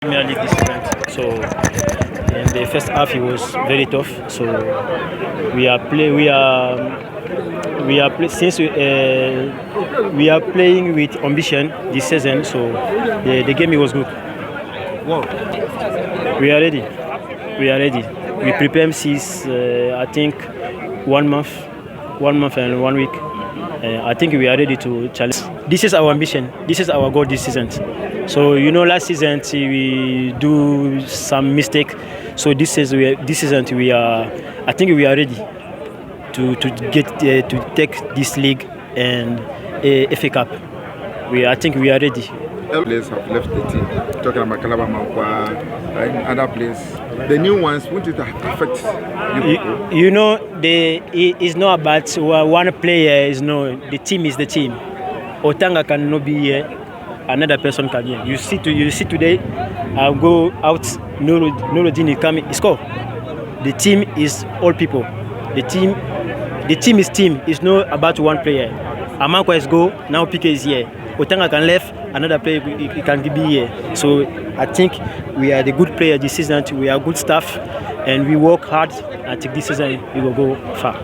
Premier League this season. So in the first half it was very tough. So since we are playing with ambition this season. So the game was good. Wow. We are ready. We are ready. We prepare since I think 1 month, 1 month and 1 week. I think we are ready to challenge. This is our ambition. This is our goal this season. So last season we do some mistake. So this season we are. I think we are ready to take this league and FA Cup. I think we are ready. Players have left the team. Talking about Calabar, Mankwa, and other players. The new ones, won't it affect you? It's not about one player. The team is the team. Otanga cannot be here. Another person can here. You see today, I'll go out. Nuruddin is coming. Score. The team is all people. The team is team. It's not about one player. Amankwa is go. Now PK is here. Otanga can left. Another player can be here. So I think we are the good player this season. We are good staff, and we work hard. I think this season we will go far.